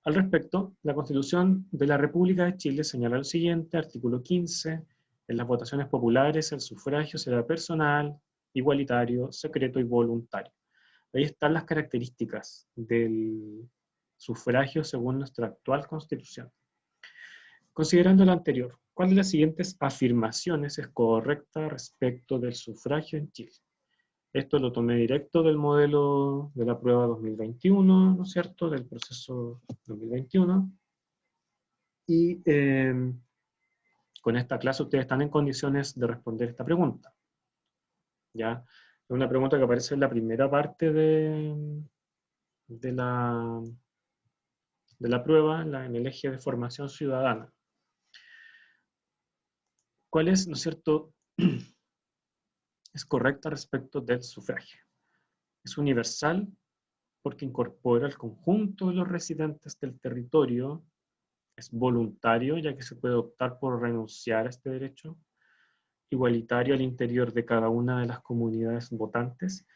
Al respecto, la Constitución de la República de Chile señala lo siguiente, artículo 15, en las votaciones populares el sufragio será personal, igualitario, secreto y voluntario. Ahí están las características del sufragio según nuestra actual Constitución. Considerando lo anterior, ¿cuál de las siguientes afirmaciones es correcta respecto del sufragio en Chile? Esto lo tomé directo del modelo de la prueba 2021, ¿no es cierto?, del proceso 2021. Y con esta clase ustedes están en condiciones de responder esta pregunta. ¿Ya? Es una pregunta que aparece en la primera parte de la prueba, en el eje de formación ciudadana. ¿Cuál es, no es cierto?, es correcta respecto del sufragio? Es universal porque incorpora al conjunto de los residentes del territorio. Es voluntario, ya que se puede optar por renunciar a este derecho. Igualitario al interior de cada una de las comunidades votantes.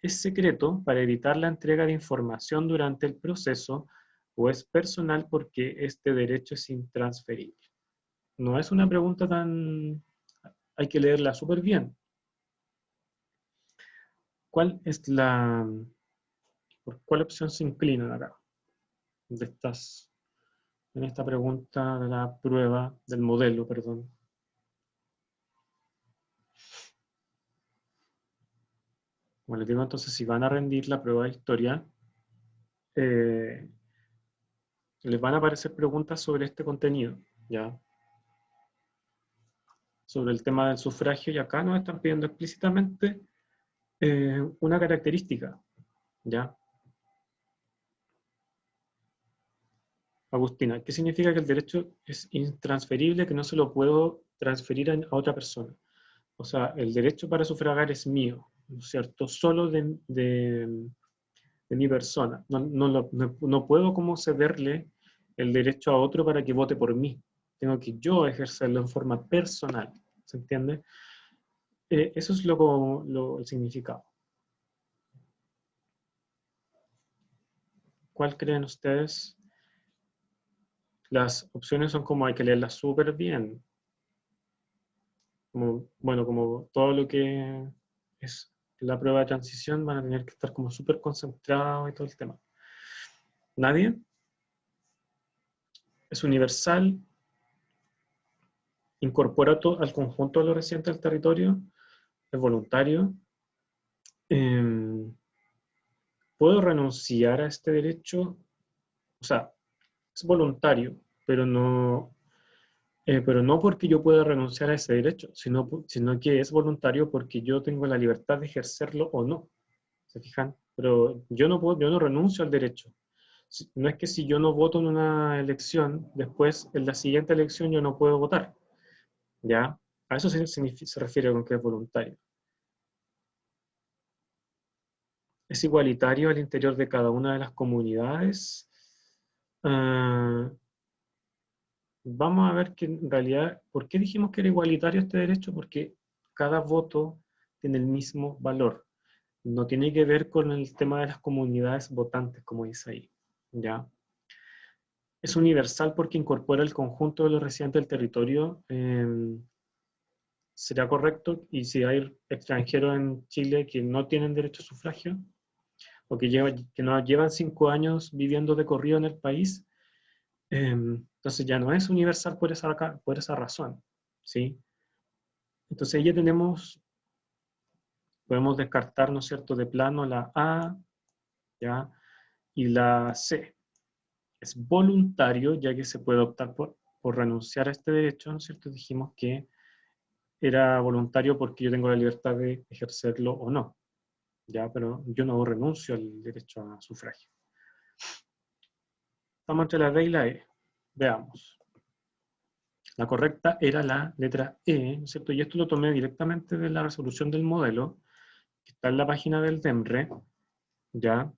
Es secreto para evitar la entrega de información durante el proceso, o es personal porque este derecho es intransferible. No es una pregunta tan... hay que leerla súper bien. ¿Cuál es ¿por cuál opción se inclinan acá? En esta pregunta de la prueba, del modelo, perdón. Bueno, les digo entonces, si van a rendir la prueba de historia, les van a aparecer preguntas sobre este contenido, ¿ya? Sobre el tema del sufragio, y acá nos están pidiendo explícitamente una característica, ¿ya? Agustina, ¿qué significa que el derecho es intransferible, que no se lo puedo transferir a otra persona? O sea, el derecho para sufragar es mío, ¿no es cierto? Solo de mi persona. No puedo como cederle el derecho a otro para que vote por mí. Tengo que yo ejercerlo en forma personal. ¿Se entiende? Eso es el significado. ¿Cuál creen ustedes? Las opciones son como hay que leerlas súper bien. Como todo lo que es la prueba de transición, van a tener que estar como súper concentrados y todo el tema. ¿Nadie? Es universal, incorpora al conjunto de los residentes del territorio, es voluntario. ¿Puedo renunciar a este derecho? O sea, es voluntario, pero no porque yo pueda renunciar a ese derecho, sino que es voluntario porque yo tengo la libertad de ejercerlo o no. ¿Se fijan? Pero yo no renuncio al derecho. No es que si yo no voto en una elección, después en la siguiente elección yo no puedo votar. ¿Ya? A eso se refiere con que es voluntario. Es igualitario al interior de cada una de las comunidades. Vamos a ver que en realidad, ¿por qué dijimos que era igualitario este derecho? Porque cada voto tiene el mismo valor. No tiene que ver con el tema de las comunidades votantes, como dice ahí. ¿Ya? Es universal porque incorpora el conjunto de los residentes del territorio. ¿Será correcto? Y si hay extranjeros en Chile que no tienen derecho a sufragio, o que no llevan 5 años viviendo de corrido en el país, entonces ya no es universal por esa razón, ¿sí? Entonces ya tenemos Podemos descartar, ¿no es cierto?, de plano la A, ¿ya? Y la C. Es voluntario, ya que se puede optar por renunciar a este derecho, ¿no es cierto? Dijimos que era voluntario porque yo tengo la libertad de ejercerlo o no, ¿ya? Pero yo no renuncio al derecho a sufragio. Estamos entre la D y la E. Veamos. La correcta era la letra E, ¿no es cierto? Y esto lo tomé directamente de la resolución del modelo, que está en la página del DEMRE, ¿ya?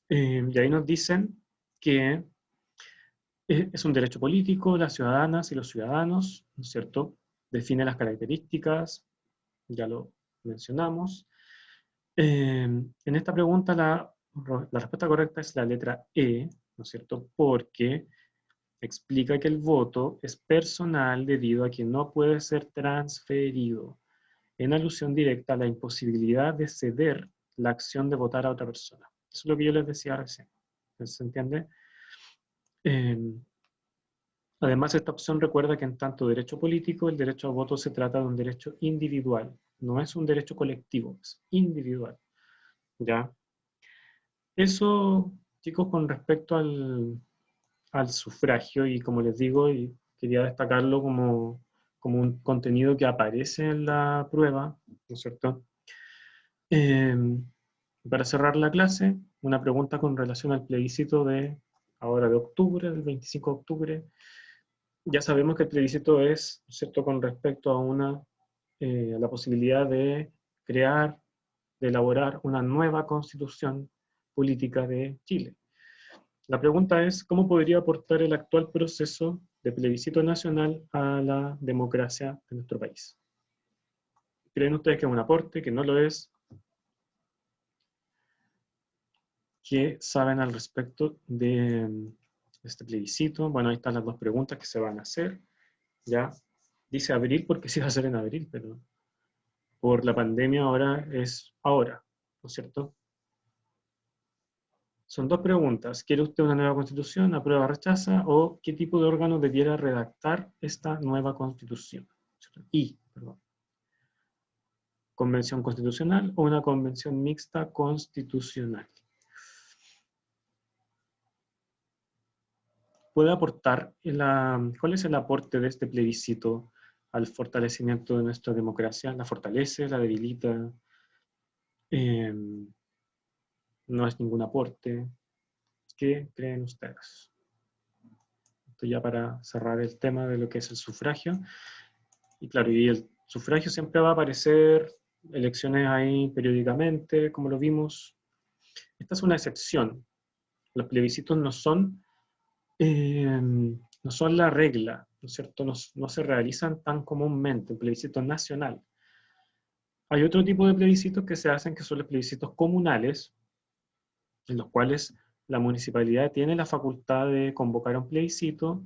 Y ahí nos dicen que es un derecho político, las ciudadanas y los ciudadanos, ¿no es cierto? Define las características, ya lo mencionamos. En esta pregunta la respuesta correcta es la letra E, ¿no es cierto? Porque explica que el voto es personal debido a que no puede ser transferido, en alusión directa a la imposibilidad de ceder la acción de votar a otra persona. Eso es lo que yo les decía recién. ¿Se entiende? Además, esta opción recuerda que en tanto derecho político, el derecho al voto se trata de un derecho individual, no es un derecho colectivo, es individual. ¿Ya? Eso, chicos, con respecto al sufragio, y como les digo, y quería destacarlo como un contenido que aparece en la prueba, ¿no es cierto? Eh, para cerrar la clase, una pregunta con relación al plebiscito de ahora de octubre, del 25 de octubre. Ya sabemos que el plebiscito es, ¿no es cierto?, con respecto a la posibilidad de crear, de elaborar una nueva constitución política de Chile. La pregunta es, ¿cómo podría aportar el actual proceso de plebiscito nacional a la democracia de nuestro país? ¿Creen ustedes que es un aporte, que no lo es? ¿Qué saben al respecto de este plebiscito? Bueno, ahí están las dos preguntas que se van a hacer. Ya dice abril porque sí va a ser en abril, pero por la pandemia ahora es ahora, ¿no es cierto? Son dos preguntas. ¿Quiere usted una nueva constitución? ¿Aprueba o rechaza? ¿O qué tipo de órgano debiera redactar esta nueva constitución? Perdón. ¿Convención constitucional o una convención mixta constitucional? ¿Puede aportar cuál es el aporte de este plebiscito al fortalecimiento de nuestra democracia? ¿La fortalece? ¿La debilita? No es ningún aporte. ¿Qué creen ustedes? Esto ya para cerrar el tema de lo que es el sufragio. Y claro, y el sufragio siempre va a aparecer, elecciones ahí periódicamente, como lo vimos. Esta es una excepción. Los plebiscitos no son la regla, ¿no es cierto? No se realizan tan comúnmente, un plebiscito nacional. Hay otro tipo de plebiscitos que se hacen, que son los plebiscitos comunales, en los cuales la municipalidad tiene la facultad de convocar un plebiscito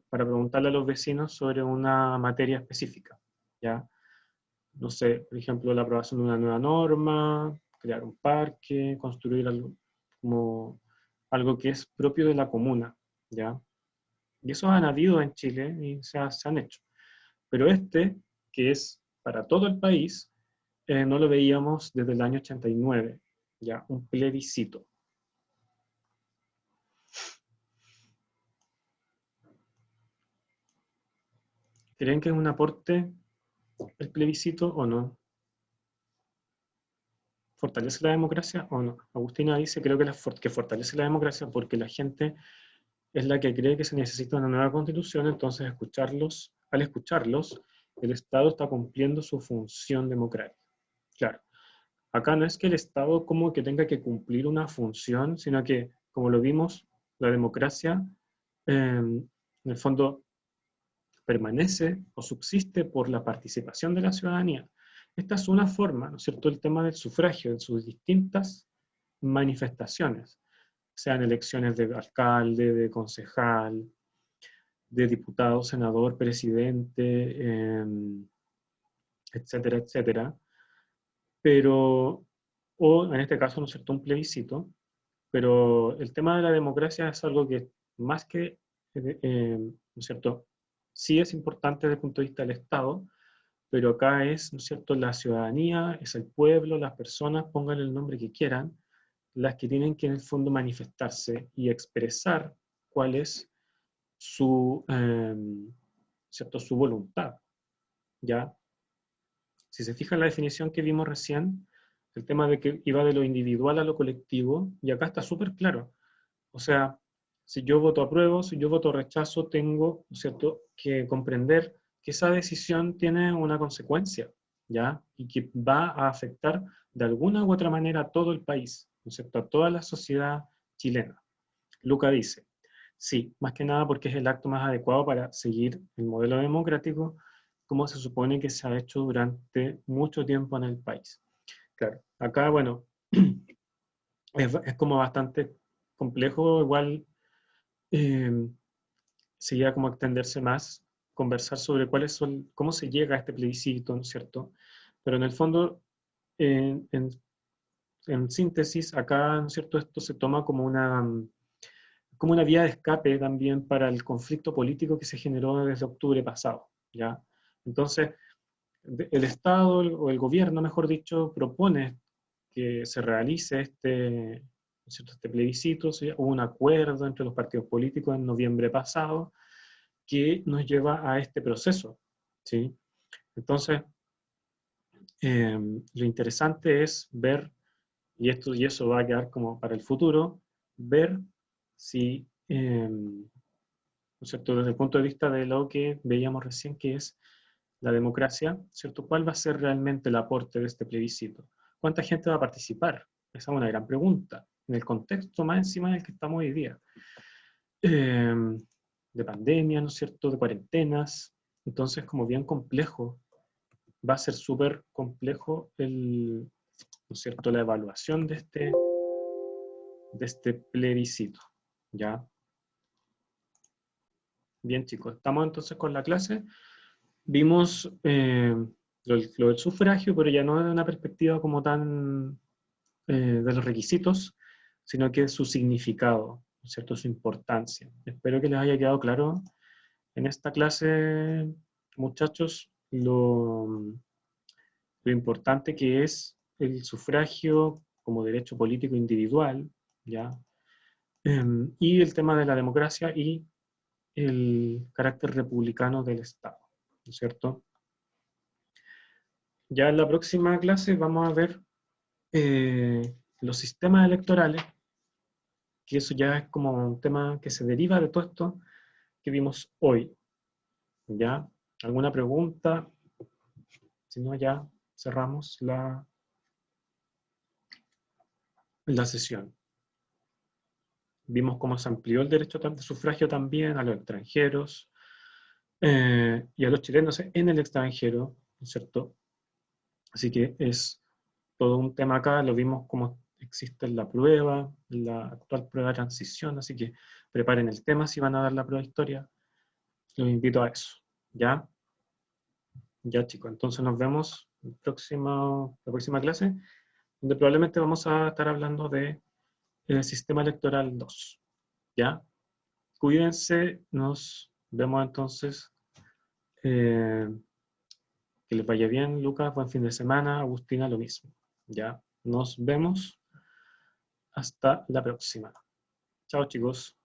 para preguntarle a los vecinos sobre una materia específica, ¿ya? No sé, por ejemplo, la aprobación de una nueva norma, crear un parque, construir algo, como algo que es propio de la comuna, ¿ya? Y eso han habido en Chile y se han hecho. Pero este, que es para todo el país, no lo veíamos desde el año 89, ¿ya? Un plebiscito. ¿Creen que es un aporte el plebiscito o no? ¿Fortalece la democracia o no? Agustina dice, creo que fortalece la democracia porque la gente es la que cree que se necesita una nueva constitución, entonces al escucharlos, el Estado está cumpliendo su función democrática. Claro, acá no es que el Estado como que tenga que cumplir una función, sino que, como lo vimos, la democracia, en el fondo, permanece o subsiste por la participación de la ciudadanía. Esta es una forma, ¿no es cierto?, el tema del sufragio en sus distintas manifestaciones, sean elecciones de alcalde, de concejal, de diputado, senador, presidente, etcétera, etcétera. Pero, o en este caso, ¿no es cierto?, un plebiscito, pero el tema de la democracia es algo que más que, ¿no es cierto?, sí es importante desde el punto de vista del Estado, pero acá es, ¿no es cierto?, la ciudadanía, es el pueblo, las personas, pongan el nombre que quieran, las que tienen que en el fondo manifestarse y expresar cuál es su, ¿cierto?, su voluntad, ¿ya? Si se fijan en la definición que vimos recién, el tema de que iba de lo individual a lo colectivo, y acá está súper claro. O sea, si yo voto apruebo, si yo voto rechazo, tengo, ¿no es cierto?, que comprender que esa decisión tiene una consecuencia, ¿ya? Y que va a afectar de alguna u otra manera a todo el país, ¿no es cierto?, a toda la sociedad chilena. Luca dice, sí, más que nada porque es el acto más adecuado para seguir el modelo democrático como se supone que se ha hecho durante mucho tiempo en el país. Claro, acá, bueno, es como bastante complejo, igual sería como extenderse más, conversar sobre cuáles son, cómo se llega a este plebiscito, ¿no es cierto? Pero en el fondo, en, en, en síntesis, acá, ¿no es cierto?, esto se toma como una vía de escape también para el conflicto político que se generó desde octubre pasado, ¿ya? Entonces, el Estado, o el gobierno, mejor dicho, propone que se realice este plebiscito, ¿sí? Hubo un acuerdo entre los partidos políticos en noviembre pasado que nos lleva a este proceso, ¿sí? Entonces, lo interesante es ver, y eso va a quedar como para el futuro, ver si, ¿no es cierto?, desde el punto de vista de lo que veíamos recién, que es la democracia, ¿cierto?, ¿cuál va a ser realmente el aporte de este plebiscito? ¿Cuánta gente va a participar? Esa es una gran pregunta, en el contexto más encima en el que estamos hoy día. De pandemia, ¿no es cierto?, de cuarentenas, entonces como bien complejo, va a ser súper complejo ¿no es cierto?, la evaluación de este plebiscito, ¿ya? Bien, chicos, estamos entonces con la clase. Vimos lo del sufragio, pero ya no de una perspectiva como tan de los requisitos, sino que su significado, ¿no es cierto?, su importancia. Espero que les haya quedado claro en esta clase, muchachos, lo importante que es el sufragio como derecho político individual, ¿ya? Y el tema de la democracia y el carácter republicano del Estado, ¿no es cierto? Ya en la próxima clase vamos a ver los sistemas electorales, que eso ya es como un tema que se deriva de todo esto que vimos hoy, ¿ya? ¿Alguna pregunta? Si no, ya cerramos la sesión. Vimos cómo se amplió el derecho de sufragio también a los extranjeros y a los chilenos en el extranjero, ¿no es cierto? Así que es todo un tema acá, lo vimos cómo existe la prueba, la actual prueba de transición, así que preparen el tema si van a dar la prueba de historia. Los invito a eso, ¿ya? Ya, chicos, entonces nos vemos en la próxima clase, donde probablemente vamos a estar hablando de el sistema electoral 2, ¿ya? Cuídense, nos vemos entonces. Que les vaya bien, Lucas, buen fin de semana, Agustina, lo mismo, ¿ya? Nos vemos hasta la próxima. Chao, chicos.